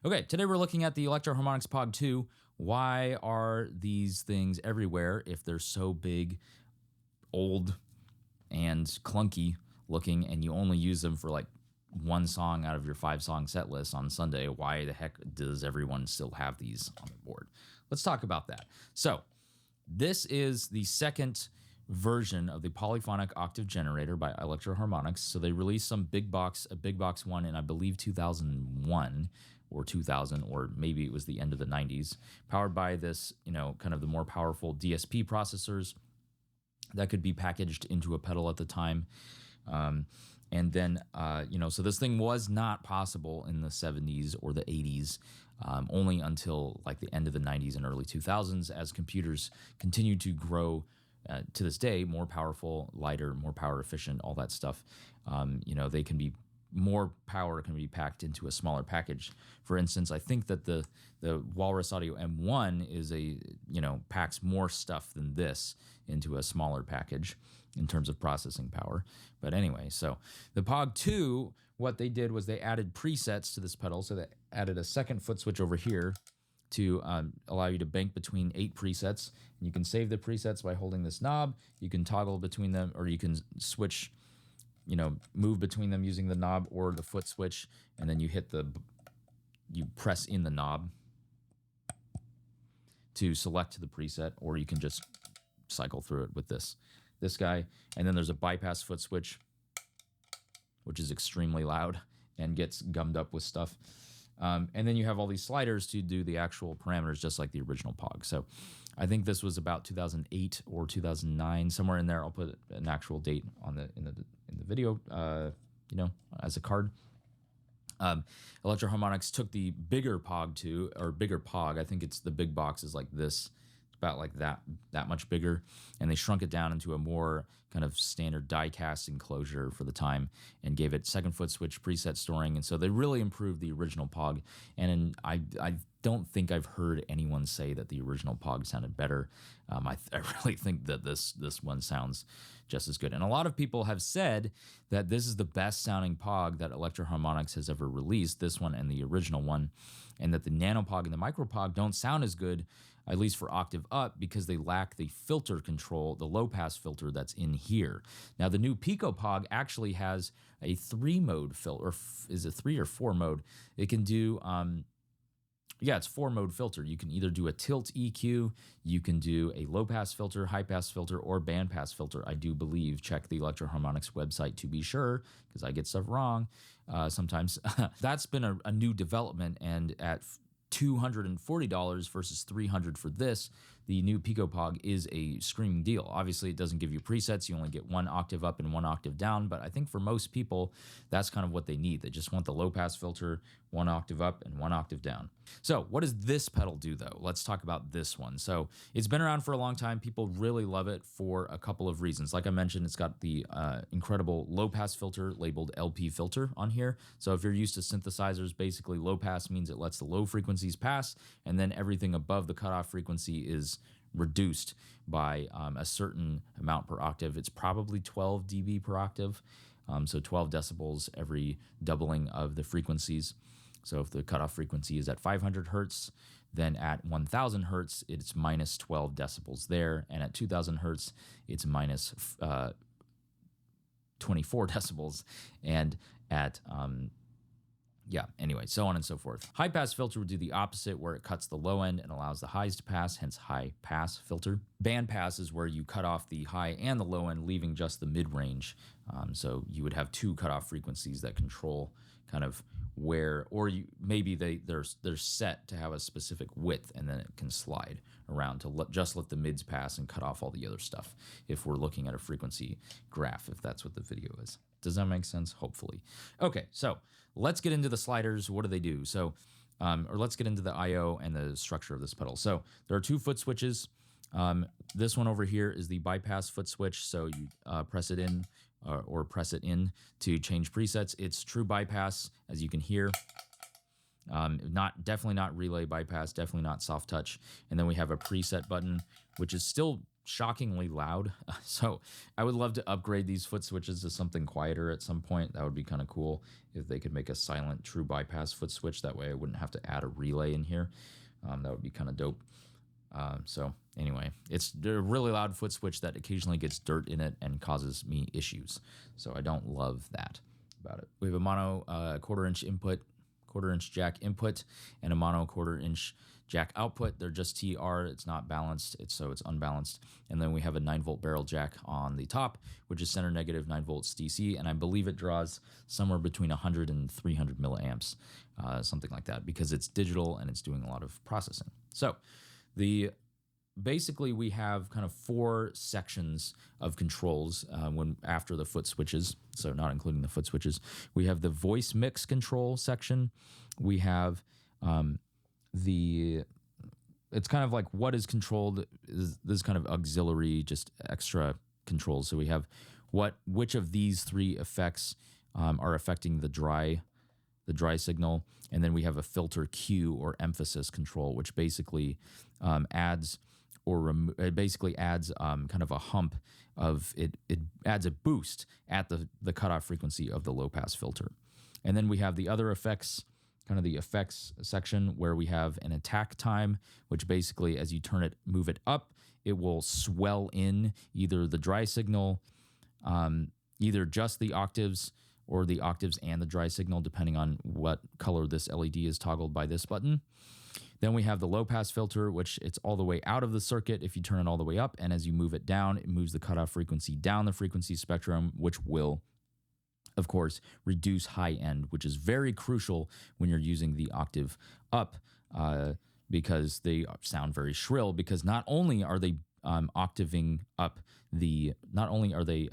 Okay, today we're looking at the Electro-Harmonix POG2. Why are these things everywhere if they're so big, old, and clunky looking, and you only use them for like one song out of your 5-song set list on Sunday? Why the heck does everyone still have these on their board? Let's talk about that. So this is the second version of the polyphonic octave generator by Electro-Harmonix. So they released a big box one in, I believe, 2001 or 2000, or maybe it was the end of the 90s, powered by this, kind of the more powerful DSP processors that could be packaged into a pedal at the time. And then, so this thing was not possible in the 70s or the 80s, only until like the end of the 90s and early 2000s, as computers continued to grow to this day, more powerful, lighter, more power efficient, all that stuff. They can be more power can be packed into a smaller package. For instance, I think that the Walrus Audio M1 is packs more stuff than this into a smaller package in terms of processing power. But anyway, so the POG2, what they did was they added presets to this pedal. So they added a second foot switch over here to allow you to bank between 8 presets. And you can save the presets by holding this knob. You can toggle between them, or you can switch, move between them using the knob or the foot switch, and then you press in the knob to select the preset, or you can just cycle through it with this guy. And then there's a bypass foot switch, which is extremely loud and gets gummed up with stuff. And then you have all these sliders to do the actual parameters, just like the original POG. So I think this was about 2008 or 2009, somewhere in there. I'll put an actual date on in the video, as a card. Electro-Harmonix took the bigger POG2, or bigger POG. I think it's the big box is like this, about like that much bigger, and they shrunk it down into a more kind of standard die-cast enclosure for the time, and gave it second foot switch preset storing. And so they really improved the original POG, and I don't think I've heard anyone say that the original POG sounded better. I really think that this one sounds just as good. And a lot of people have said that this is the best sounding POG that Electro-Harmonix has ever released, this one and the original one, and that the Nano POG and the Micro POG don't sound as good, at least for octave up, because they lack the filter control, the low pass filter that's in here. Now the new Pico POG actually has a 3-mode filter, or is it 3 or 4 mode? It can do, it's 4-mode filter. You can either do a tilt EQ, you can do a low pass filter, high pass filter, or band pass filter, I do believe. Check the Electro-Harmonix website to be sure, because I get stuff wrong sometimes. That's been a new development, and at $240 versus $300 for this, the new Pico POG is a screaming deal. Obviously, it doesn't give you presets. You only get 1 octave up and 1 octave down, but I think for most people, that's kind of what they need. They just want the low-pass filter, 1 octave up and 1 octave down. So what does this pedal do, though? Let's talk about this one. So it's been around for a long time. People really love it for a couple of reasons. Like I mentioned, it's got the incredible low-pass filter labeled LP filter on here. So if you're used to synthesizers, basically low-pass means it lets the low frequencies pass, and then everything above the cutoff frequency is reduced by a certain amount per octave. It's probably 12 dB per octave, so 12 decibels every doubling of the frequencies. So if the cutoff frequency is at 500 hertz, then at 1000 hertz, it's minus 12 decibels there, and at 2000 hertz, it's minus 24 decibels, and at anyway, so on and so forth. High pass filter would do the opposite, where it cuts the low end and allows the highs to pass, hence high pass filter. Band pass is where you cut off the high and the low end, leaving just the mid range. So you would have 2 cutoff frequencies that control kind of where, or they're set to have a specific width, and then it can slide around to just let the mids pass and cut off all the other stuff, if we're looking at a frequency graph, if that's what the video is. Does that make sense? Hopefully. Okay, so let's get into the sliders. What do they do? So, or let's get into the I/O and the structure of this pedal. So there are 2 foot switches. This one over here is the bypass foot switch. So you press it in or press it in to change presets. It's true bypass, as you can hear. Definitely not relay bypass, definitely not soft touch. And then we have a preset button, which is still shockingly loud. So I would love to upgrade these foot switches to something quieter at some point. That would be kind of cool if they could make a silent true bypass foot switch. That way I wouldn't have to add a relay in here. That would be kind of dope. So anyway, it's a really loud foot switch that occasionally gets dirt in it and causes me issues. So I don't love that about it. We have a mono 1/4-inch input, 1/4-inch jack input, and a mono 1/4-inch jack output. They're just TR. It's not balanced. So it's unbalanced. And then we have a 9-volt barrel jack on the top, which is center negative 9 volts DC. And I believe it draws somewhere between 100 and 300 milliamps, something like that, because it's digital and it's doing a lot of processing. So basically we have kind of 4 sections of controls after the foot switches, so not including the foot switches. We have the voice mix control section. We have it's kind of like what is controlled is this kind of auxiliary, just extra controls. So we have which of these 3 effects are affecting the dry signal, and then we have a filter cue or emphasis control, which basically adds kind of a hump of it. It adds a boost at the cutoff frequency of the low pass filter. And then we have the other effects, kind of the effects section, where we have an attack time, which basically as you move it up, it will swell in either the dry signal, either just the octaves or the octaves and the dry signal, depending on what color this LED is toggled by this button. Then we have the low pass filter, which it's all the way out of the circuit if you turn it all the way up. And as you move it down, it moves the cutoff frequency down the frequency spectrum, which will, of course, reduce high end, which is very crucial when you're using the octave up, because they sound very shrill, because not only are they octaving up not only are they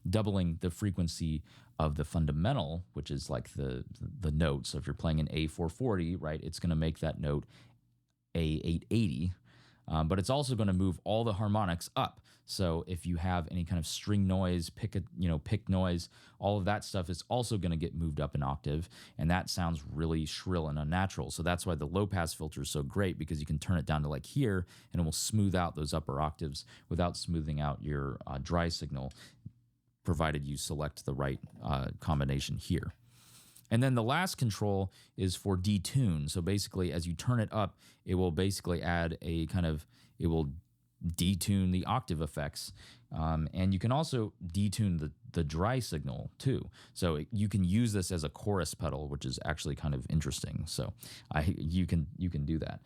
doubling the frequency of the fundamental, which is like the note. So if you're playing an A440, right, it's going to make that note A880, but it's also going to move all the harmonics up. So if you have any kind of string noise, pick noise, all of that stuff is also going to get moved up an octave, and that sounds really shrill and unnatural. So that's why the low pass filter is so great, because you can turn it down to like here, and it will smooth out those upper octaves without smoothing out your dry signal, provided you select the right combination here. And then the last control is for detune. So basically, as you turn it up, it will basically add it will detune the octave effects. And you can also detune the dry signal too. So you can use this as a chorus pedal, which is actually kind of interesting. So you can do that.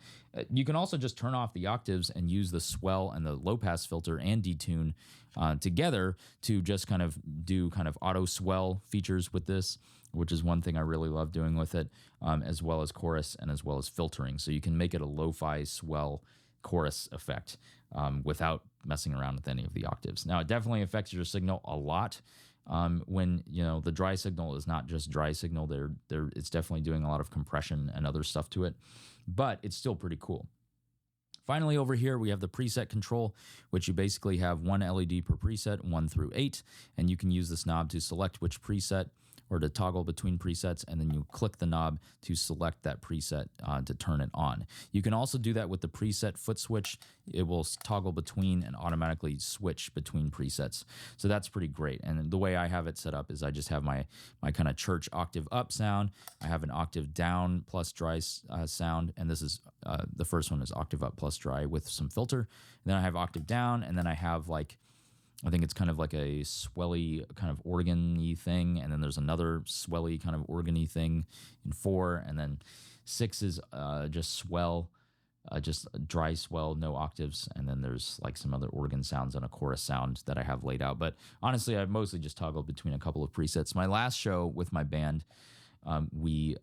You can also just turn off the octaves and use the swell and the low pass filter and detune together to just kind of do kind of auto swell features with this, which is one thing I really love doing with it, as well as chorus and as well as filtering. So you can make it a lo-fi swell chorus effect without messing around with any of the octaves. Now, it definitely affects your signal a lot when the dry signal is not just dry signal. It's definitely doing a lot of compression and other stuff to it, but it's still pretty cool. Finally, over here, we have the preset control, which you basically have 1 LED per preset, 1 through 8, and you can use this knob to select which preset or to toggle between presets, and then you click the knob to select that preset to turn it on. You can also do that with the preset foot switch. It will toggle between and automatically switch between presets. So that's pretty great. And the way I have it set up is I just have my kind of church octave up sound. I have an octave down plus dry sound, and this is the first one is octave up plus dry with some filter. And then I have octave down, and then I have I think it's kind of like a swelly kind of organ-y thing, and then there's another swelly kind of organ-y thing in 4, and then 6 is just swell, just dry swell, no octaves, and then there's like some other organ sounds and a chorus sound that I have laid out. But honestly, I've mostly just toggled between a couple of presets. My last show with my band, we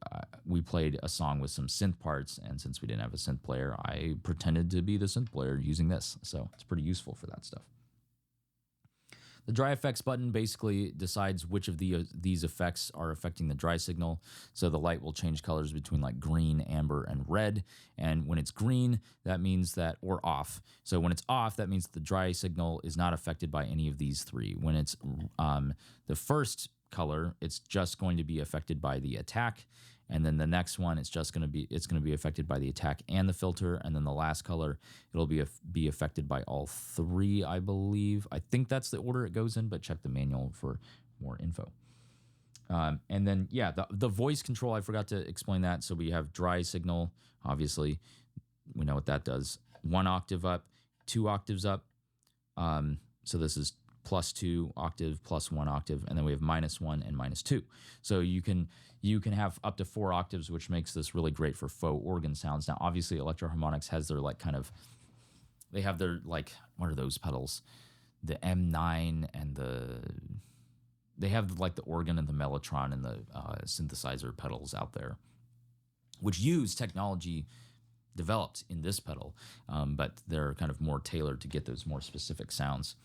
played a song with some synth parts, and since we didn't have a synth player, I pretended to be the synth player using this, so it's pretty useful for that stuff. The dry effects button basically decides which of these effects are affecting the dry signal. So the light will change colors between like green, amber, and red. And when it's green, that means that, or off. So when it's off, that means the dry signal is not affected by any of these 3. When it's the first color, it's just going to be affected by the attack. And then the next one, it's going to be affected by the attack and the filter. And then the last color, it'll be affected by all three, I believe. I think that's the order it goes in, but check the manual for more info. And then, yeah, the voice control, I forgot to explain that. So we have dry signal, obviously. We know what that does. 1 octave up, 2 octaves up. So this is +2 octave, +1 octave, and then we have -1 and -2. So you can have up to 4 octaves, which makes this really great for faux organ sounds. Now, obviously, Electro-Harmonix has their they have their what are those pedals? The M9 and they have the organ and the mellotron and the synthesizer pedals out there, which use technology developed in this pedal, but they're kind of more tailored to get those more specific sounds.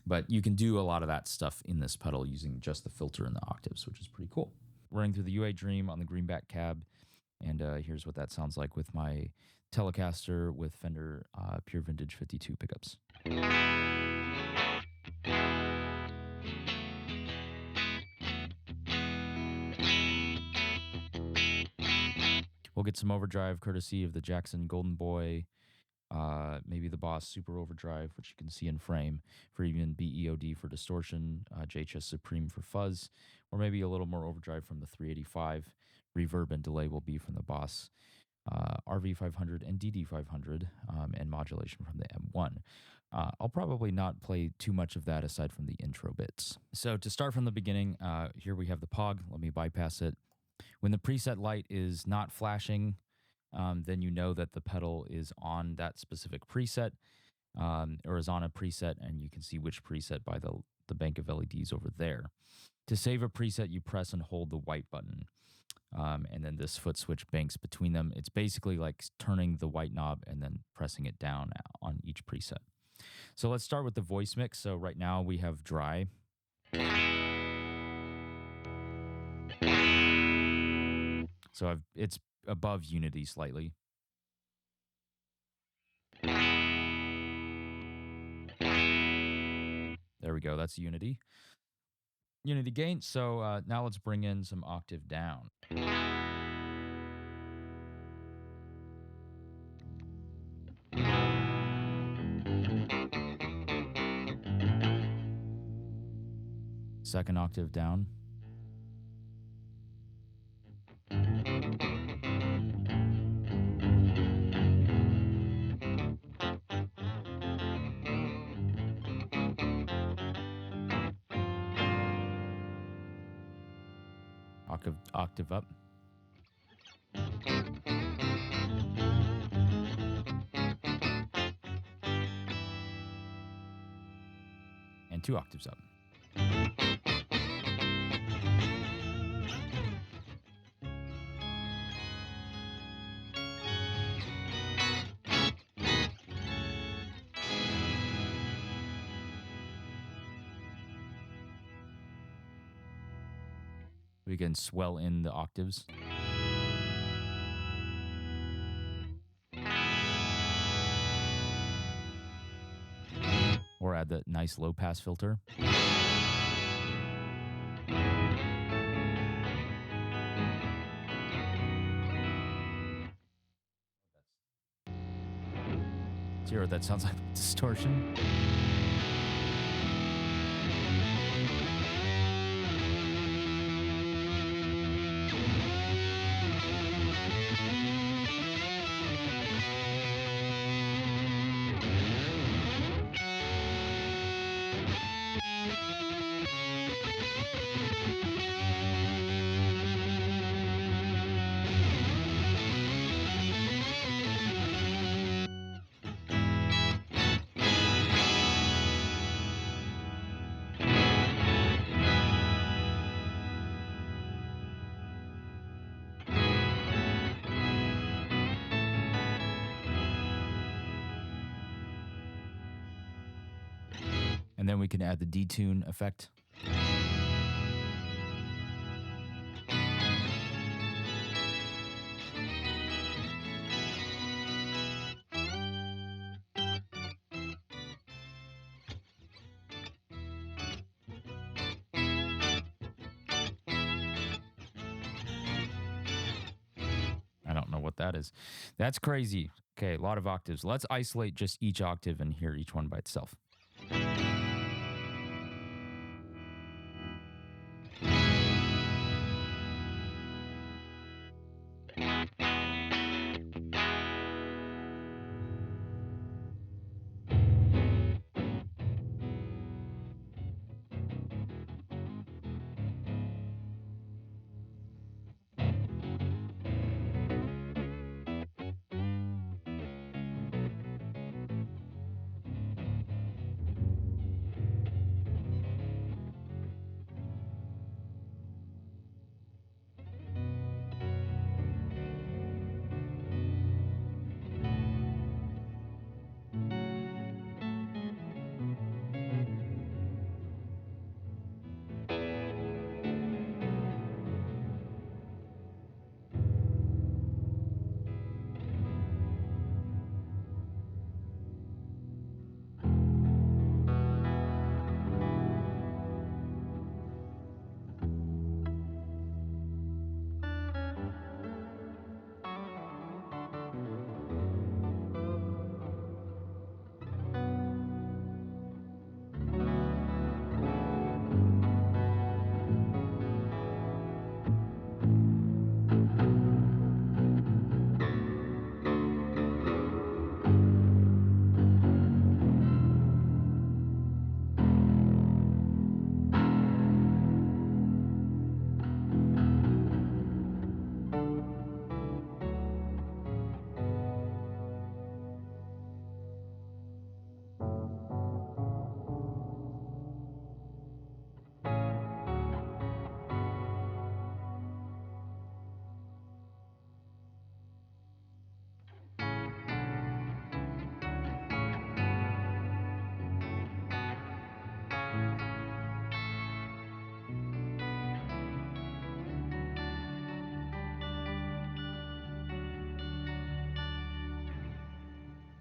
But you can do a lot of that stuff in this pedal using just the filter and the octaves, which is pretty cool. Running through the UA Dream on the greenback cab, and here's what that sounds like with my Telecaster with Fender Pure Vintage 52 pickups. We'll get some overdrive courtesy of the Jackson Golden Boy, maybe the Boss Super Overdrive, which you can see in frame, Friedman BE OD for distortion, JHS Supreme for fuzz, or maybe a little more overdrive from the 385. Reverb and delay will be from the Boss RV500 and DD500, and modulation from the M1. I'll probably not play too much of that aside from the intro bits. So to start from the beginning, here we have the POG. Let me bypass it. When the preset light is not flashing, then you know that the pedal is on that specific preset, or is on a preset, and you can see which preset by the bank of LEDs over there. To save a preset, you press and hold the white button, and then this foot switch banks between them. It's basically like turning the white knob and then pressing it down on each preset. So let's start with the voice mix. So right now we have dry. So it's above unity slightly. There we go. That's unity. Unity gain. So now let's bring in some octave down. Second octave down. Octave up. And 2 octaves up. We can swell in the octaves. Or add the nice low pass filter. Let's hear what that sounds like. Distortion. And then we can add the detune effect. that is. That's crazy. Okay, a lot of octaves. Let's isolate just each octave and hear each one by itself.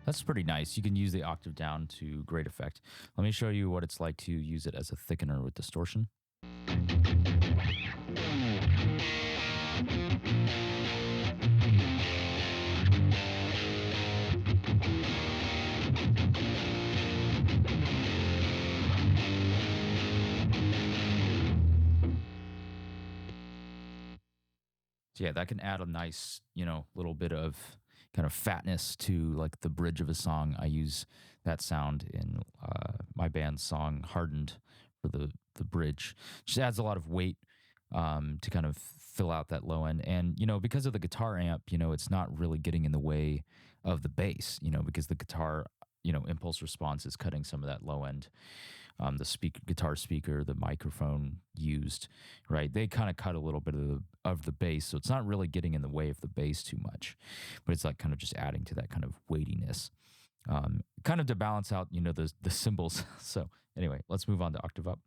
That's pretty nice. You can use the octave down to great effect. Let me show you what it's like to use it as a thickener with distortion. So yeah, that can add a nice, little bit of kind of fatness to like the bridge of a song. I use that sound in my band's song "Hardened" for the bridge. Just adds a lot of weight to kind of fill out that low end. And because of the guitar amp, it's not really getting in the way of the bass. Because the guitar, impulse response is cutting some of that low end. The guitar speaker, the microphone used, right? They kind of cut a little bit of the bass, so it's not really getting in the way of the bass too much, but it's like kind of just adding to that kind of weightiness, kind of to balance out, the cymbals. So anyway, let's move on to octave up.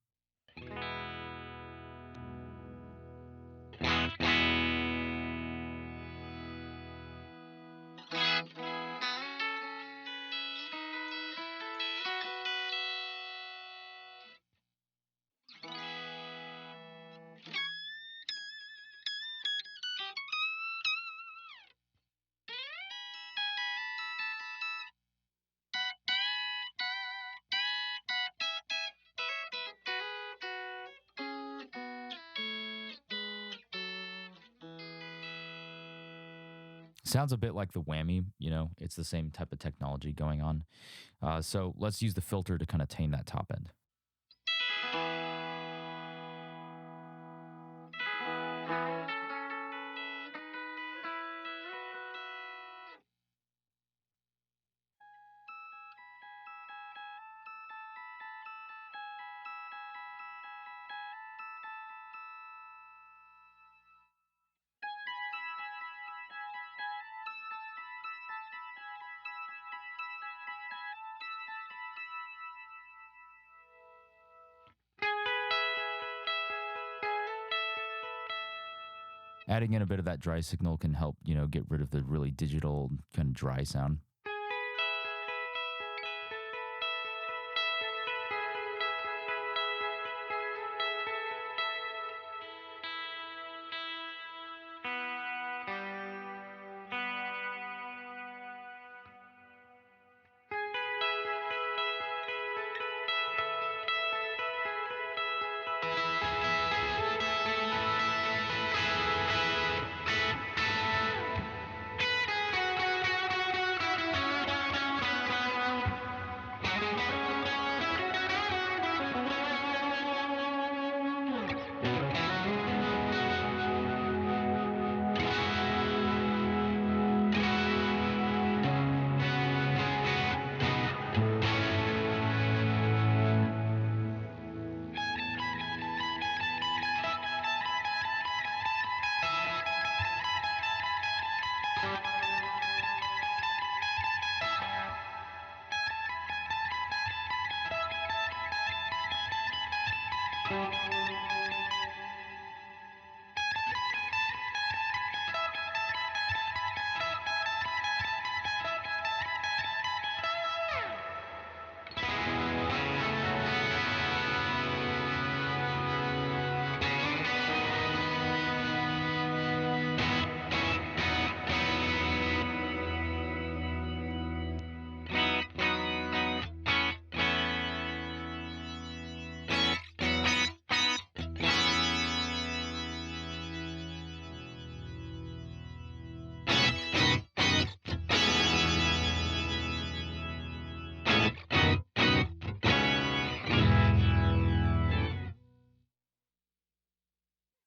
Sounds a bit like the whammy, it's the same type of technology going on. So let's use the filter to kind of tame that top end. Adding in a bit of that dry signal can help, get rid of the really digital kind of dry sound.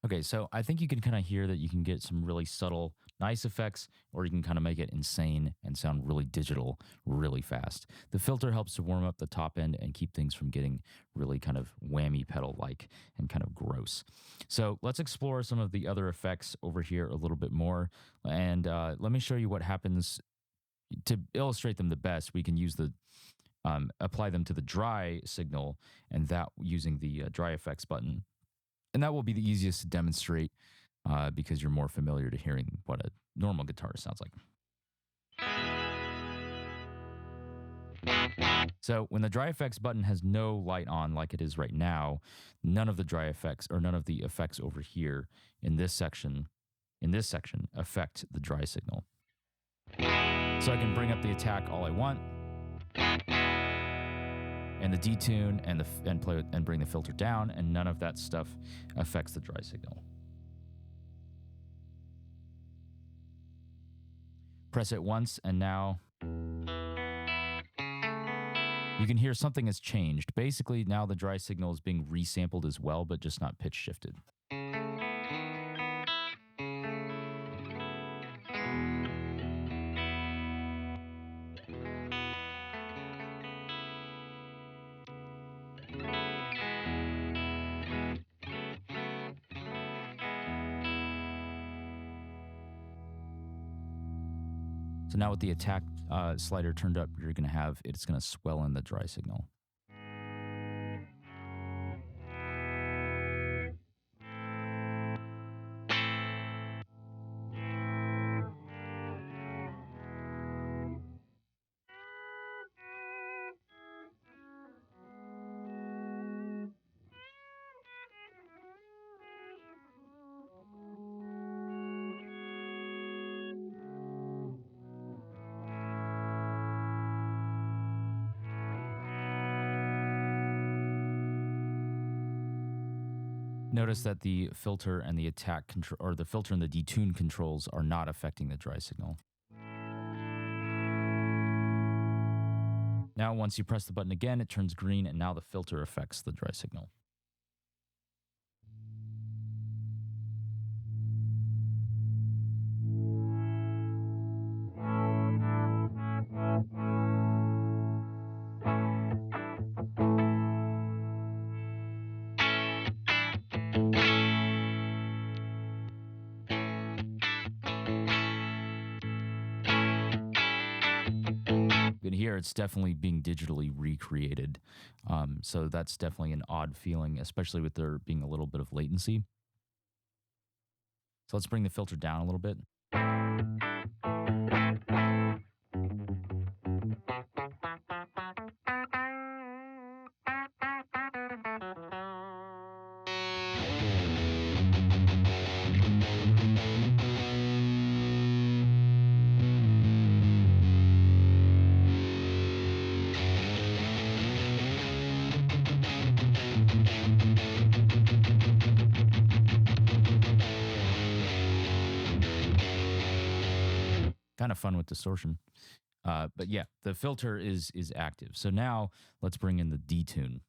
Okay, so I think you can kind of hear that you can get some really subtle, nice effects, or you can kind of make it insane and sound really digital really fast. The filter helps to warm up the top end and keep things from getting really kind of whammy pedal-like and kind of gross. So let's explore some of the other effects over here a little bit more. And let me show you what happens to illustrate them the best. We can use the apply them to the dry signal, and that using the dry effects button. And that will be the easiest to demonstrate because you're more familiar to hearing what a normal guitar sounds like. So when the dry effects button has no light on like it is right now, none of the dry effects or none of the effects over here in this section affect the dry signal. So I can bring up the attack all I want, and the detune and bring the filter down, and none of that stuff affects the dry signal. Press it once, and now you can hear something has changed. Basically, now the dry signal is being resampled as well, but just not pitch shifted. So now with the attack slider turned up, you're going to have, it's going to swell in the dry signal. Notice that the filter and the attack control, or the filter and the detune controls, are not affecting the dry signal. Now, once you press the button again, it turns green, and now the filter affects the dry signal. Here it's definitely being digitally recreated, so that's definitely an odd feeling, especially with there being a little bit of latency. So let's bring the filter down a little bit. Kind of fun with distortion. But yeah, the filter is active. So now let's bring in the detune.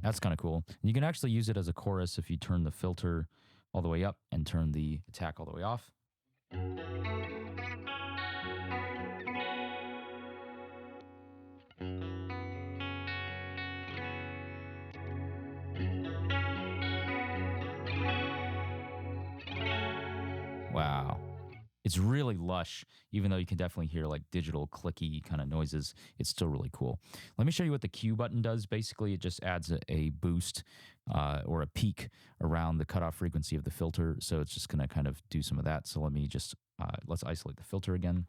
That's kind of cool. You can actually use it as a chorus if you turn the filter all the way up and turn the attack all the way off. Wow. It's really lush, even though you can definitely hear like digital clicky kind of noises. It's still really cool. Let me show you what the Q button does. Basically, it just adds a boost or a peak around the cutoff frequency of the filter. So it's just going to kind of do some of that. So let me just, let's isolate the filter again.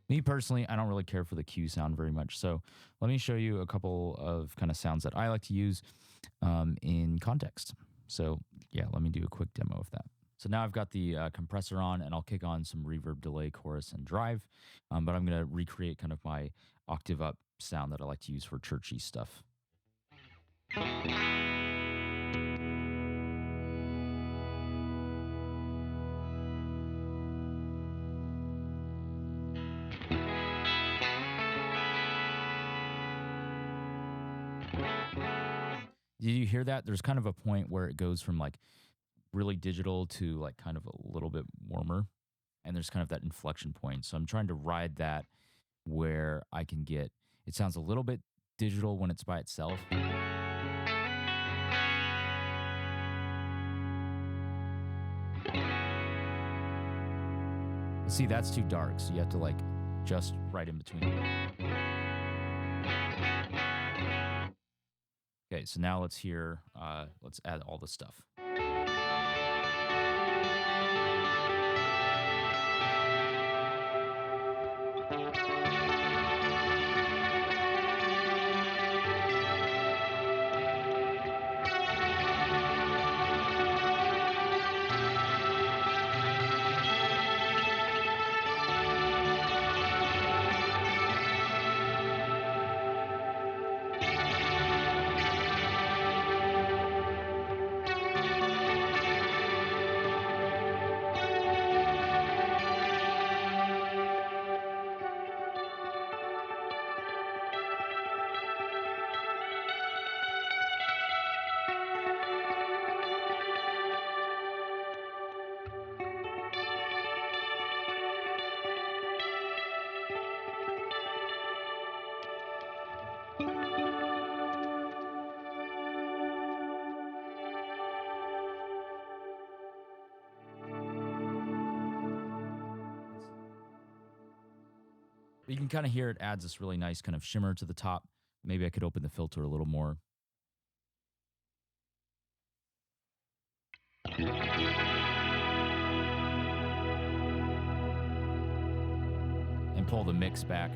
Me personally, I don't really care for the Q sound very much. So let me show you a couple of kind of sounds that I like to use in context. So yeah, let me do a quick demo of that. So now I've got the compressor on, and I'll kick on some reverb, delay, chorus, and drive. But I'm going to recreate kind of my octave up sound that I like to use for churchy stuff. Did you hear that? There's kind of a point where it goes from like really digital to like kind of a little bit warmer. And there's kind of that inflection point. So I'm trying to ride that where I can get, it sounds a little bit digital when it's by itself. See, that's too dark. So you have to like just right in between. Okay, so now let's hear, let's add all the stuff. You can kind of hear it adds this really nice kind of shimmer to the top. Maybe I could open the filter a little more. And pull the mix back.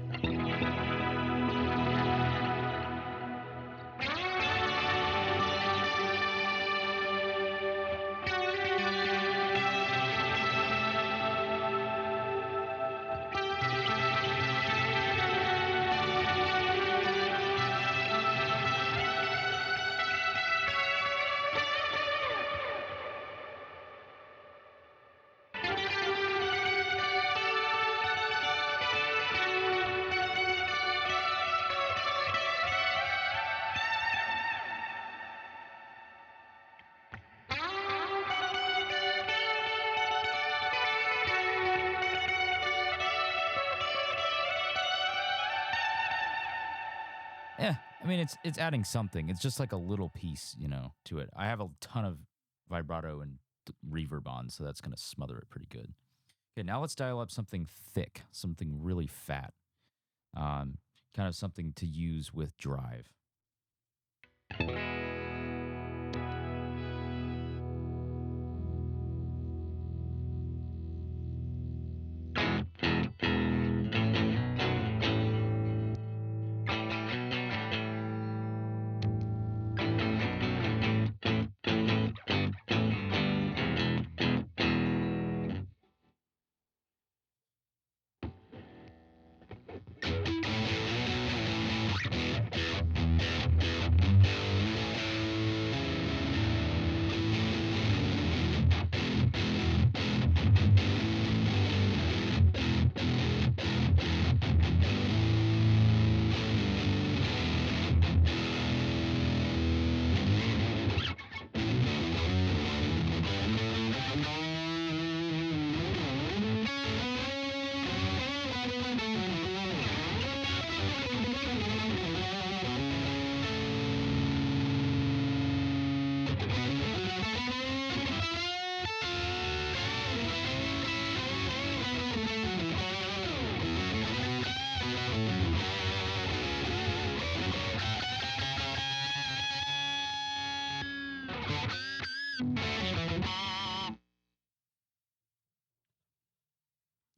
I mean, it's adding something. It's just like a little piece, you know, to it. I have a ton of vibrato and reverb on, so that's going to smother it pretty good. Okay, now let's dial up something thick, something really fat, kind of something to use with drive.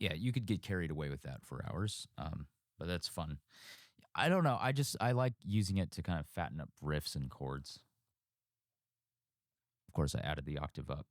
Yeah, you could get carried away with that for hours, but that's fun. I don't know. I like using it to kind of fatten up riffs and chords. Of course, I added the octave up.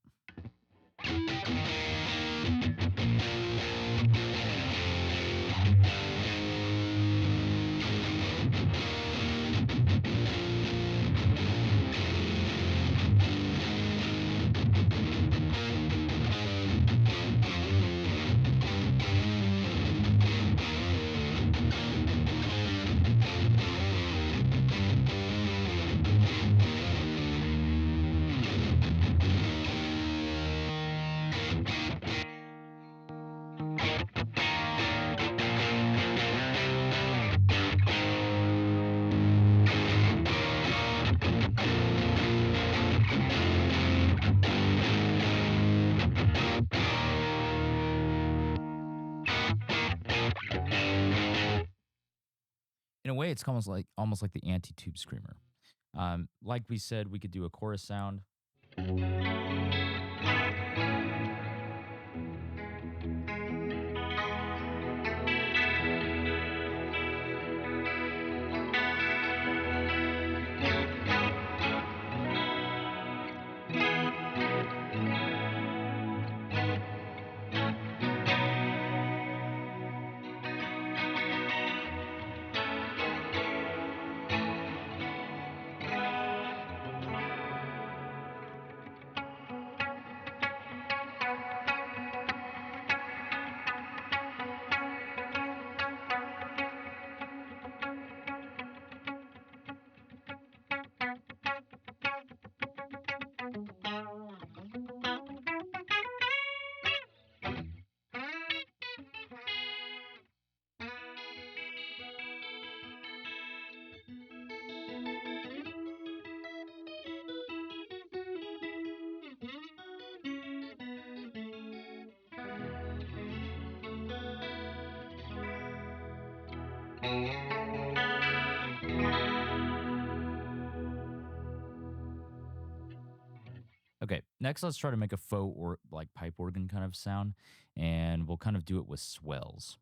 In a way, it's almost like the anti-tube screamer. Like we said, we could do a chorus sound. Okay, next let's try to make a faux or like pipe organ kind of sound, and we'll kind of do it with swells.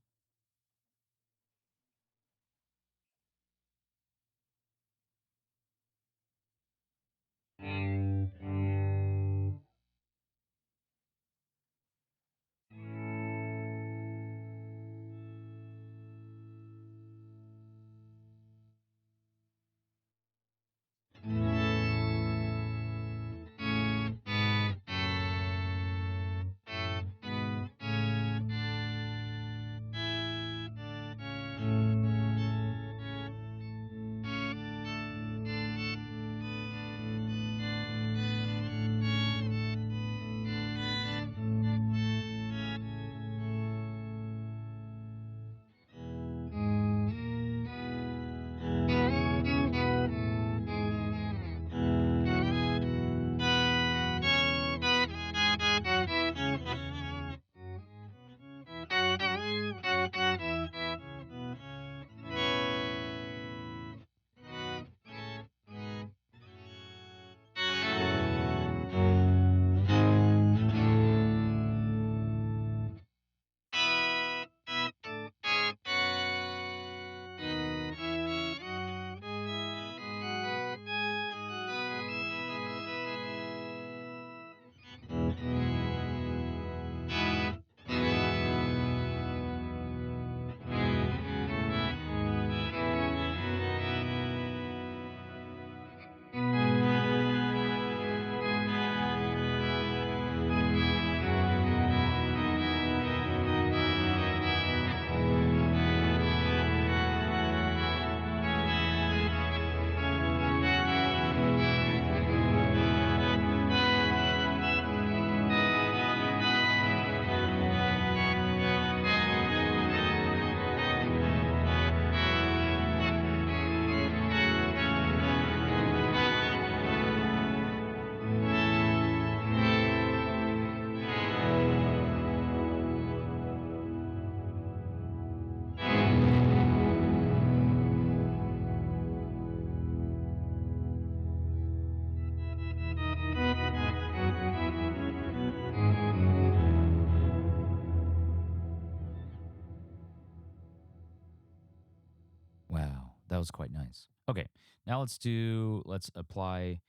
that was quite nice. Okay, now let's apply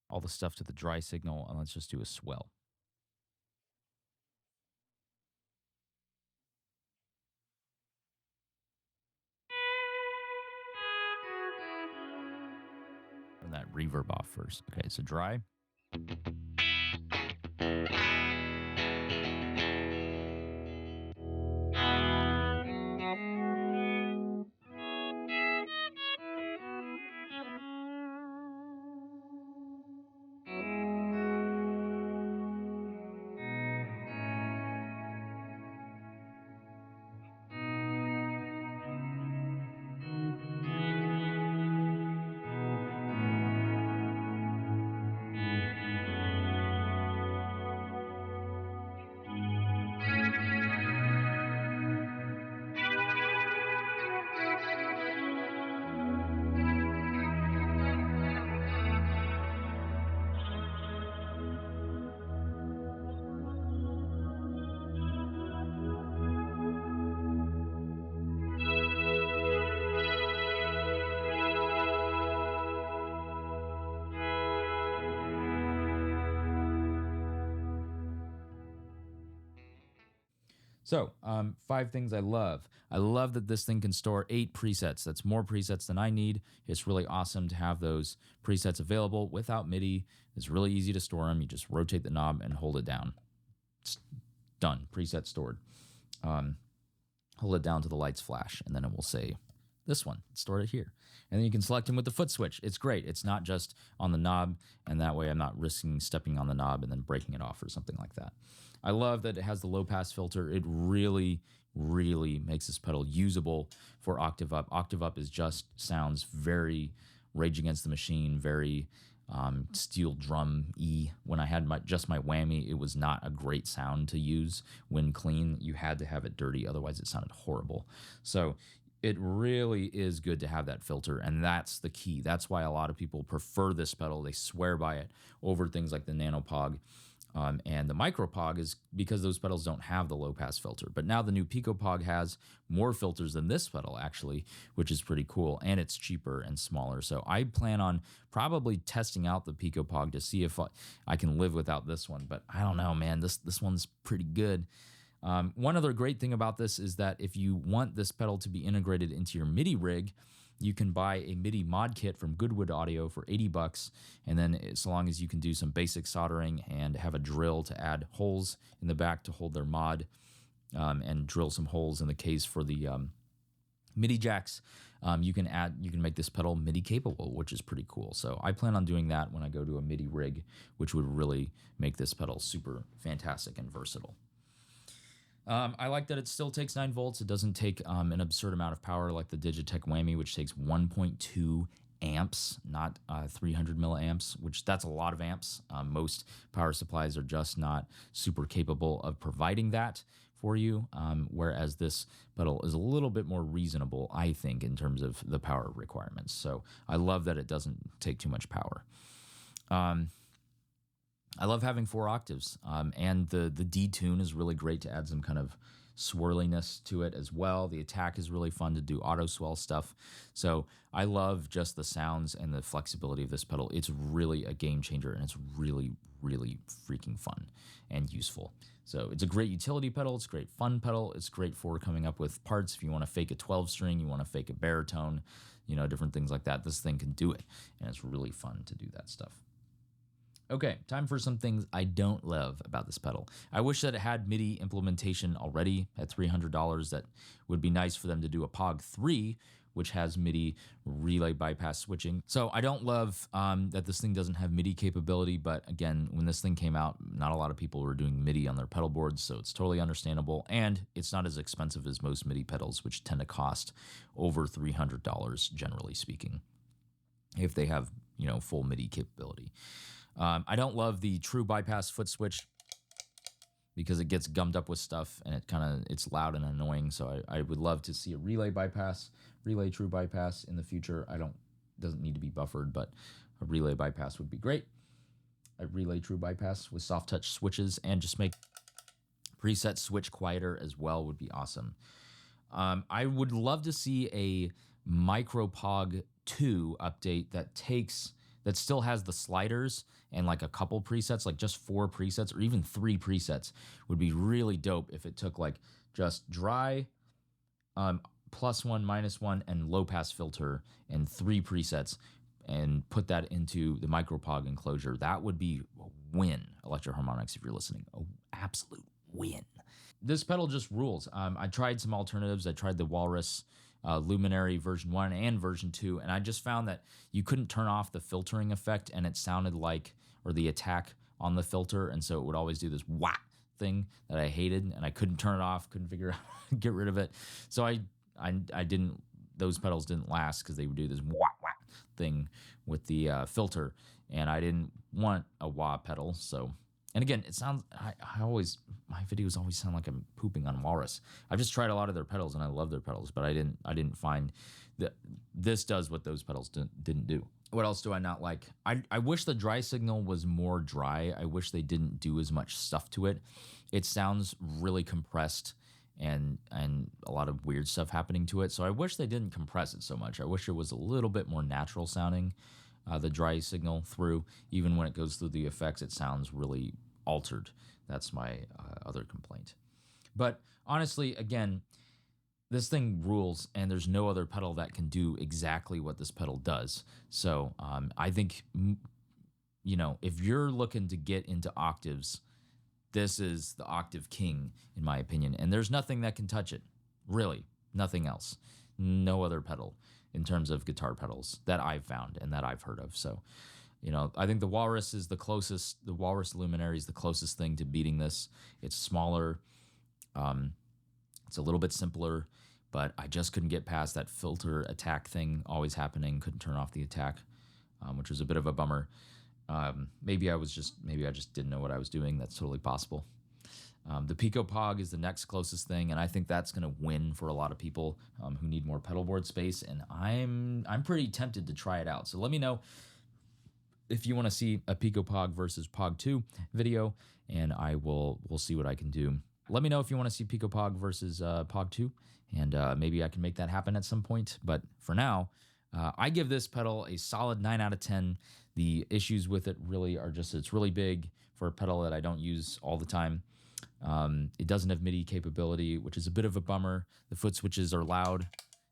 all the stuff to the dry signal, and let's just do a swell. Turn that reverb off first. Okay, so dry. So, 5 things I love. I love that this thing can store 8 presets. That's more presets than I need. It's really awesome to have those presets available without MIDI. It's really easy to store them. You just rotate the knob and hold it down. It's done. Preset stored. Hold it down to the lights flash, and then it will say this one. Store it here. And then you can select them with the foot switch. It's great. It's not just on the knob, and that way I'm not risking stepping on the knob and then breaking it off or something like that. I love that it has the low pass filter. It really, really makes this pedal usable for octave up. Octave up sounds very Rage Against the Machine, very steel drum-y. When I had just my whammy, it was not a great sound to use when clean. You had to have it dirty, otherwise it sounded horrible. So it really is good to have that filter, and that's the key. That's why a lot of people prefer this pedal. They swear by it over things like the Nano POG. And the Micro POG is because those pedals don't have the low pass filter. But now the new Pico POG has more filters than this pedal, actually, which is pretty cool. And it's cheaper and smaller. So I plan on probably testing out the Pico POG to see if I can live without this one. But I don't know, man. This one's pretty good. One other great thing about this is that if you want this pedal to be integrated into your MIDI rig, you can buy a MIDI mod kit from Goodwood Audio for $80, and then as long as you can do some basic soldering and have a drill to add holes in the back to hold their mod, and drill some holes in the case for the MIDI jacks, you can make this pedal MIDI capable, which is pretty cool. So I plan on doing that when I go to a MIDI rig, which would really make this pedal super fantastic and versatile. I like that it still takes 9 volts. It doesn't take an absurd amount of power like the Digitech Whammy, which takes 1.2 amps, not 300 milliamps, which that's a lot of amps. Most power supplies are just not super capable of providing that for you, whereas this pedal is a little bit more reasonable, I think, in terms of the power requirements. So I love that it doesn't take too much power. I love having 4 octaves, and the detune is really great to add some kind of swirliness to it as well. The attack is really fun to do auto swell stuff. So I love just the sounds and the flexibility of this pedal. It's really a game changer, and it's really, really freaking fun and useful. So it's a great utility pedal. It's a great fun pedal. It's great for coming up with parts. If you want to fake a 12 string, you want to fake a baritone, different things like that, this thing can do it, and it's really fun to do that stuff. Okay, time for some things I don't love about this pedal. I wish that it had MIDI implementation already at $300. That would be nice for them to do a POG 3, which has MIDI relay bypass switching. So I don't love that this thing doesn't have MIDI capability, but again, when this thing came out, not a lot of people were doing MIDI on their pedal boards, so it's totally understandable, and it's not as expensive as most MIDI pedals, which tend to cost over $300, generally speaking, if they have, full MIDI capability. I don't love the true bypass foot switch because it gets gummed up with stuff and it's loud and annoying. So I would love to see a relay true bypass in the future. Doesn't need to be buffered, but a relay bypass would be great. A relay true bypass with soft touch switches and just make preset switch quieter as well would be awesome. I would love to see a Micro POG2 update that still has the sliders and like a couple presets, like just 4 presets or even 3 presets would be really dope if it took like just dry, +1, -1, and low pass filter and 3 presets and put that into the micro POG enclosure. That would be a win, Electro-Harmonix, if you're listening. An absolute win. This pedal just rules. I tried some alternatives. I tried the Walrus Luminary version 1 and version 2, and I just found that you couldn't turn off the filtering effect, and it sounded like, or the attack on the filter, and so it would always do this wah thing that I hated, and I couldn't turn it off, couldn't figure out how to get rid of it. So I didn't, those pedals didn't last because they would do this wah wah thing with the filter, and I didn't want a wah pedal. So, and again, it sounds, I always, my videos always sound like I'm pooping on Walrus. I've just tried a lot of their pedals and I love their pedals, but I didn't find that this does what those pedals didn't do. What else do I not like? I wish the dry signal was more dry. I wish they didn't do as much stuff to it. It sounds really compressed and a lot of weird stuff happening to it. So I wish they didn't compress it so much. I wish it was a little bit more natural sounding. The dry signal through, even when it goes through the effects, it sounds really altered. That's my other complaint. But honestly, again, this thing rules, and there's no other pedal that can do exactly what this pedal does. So I think, you know, if you're looking to get into octaves, this is the octave king, in my opinion. And there's nothing that can touch it, really, nothing else. No other pedal in terms of guitar pedals that I've found and that I've heard of. So, you know, I think the Walrus is the closest, the Walrus Luminary is the closest thing to beating this. It's smaller, it's a little bit simpler, but I just couldn't get past that filter attack thing always happening. Couldn't turn off the attack, which was a bit of a bummer. Maybe I just didn't know what I was doing. That's totally possible. The Pico POG is the next closest thing, and I think that's going to win for a lot of people who need more pedal board space, and I'm pretty tempted to try it out. So let me know if you want to see a Pico POG versus POG2 video, and we'll see what I can do. Let me know if you want to see Pico POG versus POG2, and maybe I can make that happen at some point. But for now, I give this pedal a solid 9 out of 10. The issues with it really are just it's really big for a pedal that I don't use all the time. It doesn't have MIDI capability, which is a bit of a bummer. The foot switches are loud,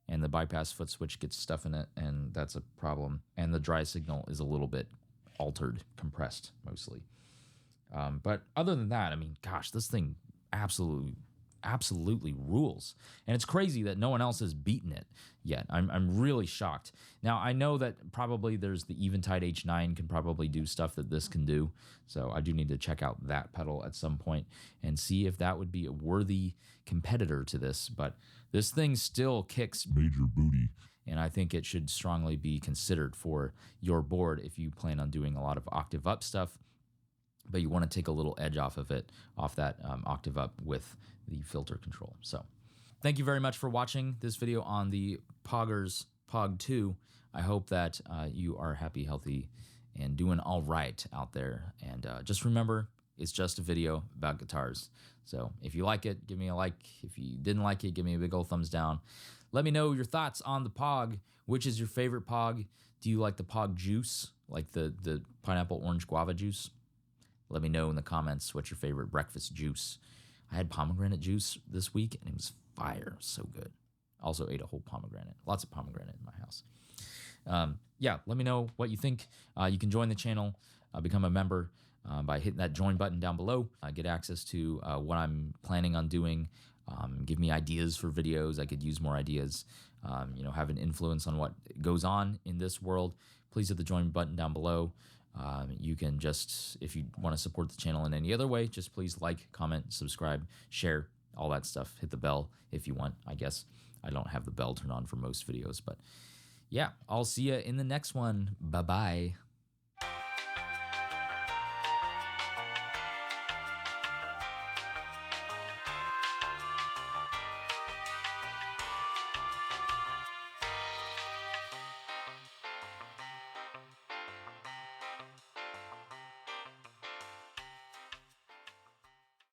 and the bypass foot switch gets stuff in it, and that's a problem. And the dry signal is a little bit altered, compressed mostly. But other than that, I mean, gosh, this thing absolutely rules. And it's crazy that no one else has beaten it yet. I'm really shocked. Now, I know that probably there's the Eventide H9 can probably do stuff that this can do. So I do need to check out that pedal at some point and see if that would be a worthy competitor to this. But this thing still kicks major booty. And I think it should strongly be considered for your board if you plan on doing a lot of octave up stuff, but you want to take a little edge off of it, off that octave up with the filter control. So thank you very much for watching this video on the Poggers POG2. I hope that you are happy, healthy, and doing all right out there. And just remember, it's just a video about guitars. So if you like it, give me a like. If you didn't like it, give me a big old thumbs down. Let me know your thoughts on the POG. Which is your favorite POG? Do you like the POG juice, like the pineapple orange guava juice? Let me know in the comments what's your favorite breakfast juice. I had pomegranate juice this week, and it was fire. So good. Also ate a whole pomegranate. Lots of pomegranate in my house. Yeah, let me know what you think. You can join the channel, become a member by hitting that join button down below. Get access to what I'm planning on doing. Give me ideas for videos. I could use more ideas. You know, have an influence on what goes on in this world. Please hit the join button down below. You can just, if you want to support the channel in any other way, just please like, comment, subscribe, share, all that stuff. Hit the bell if you want, I guess. I don't have the bell turned on for most videos, but yeah, I'll see you in the next one. Bye-bye.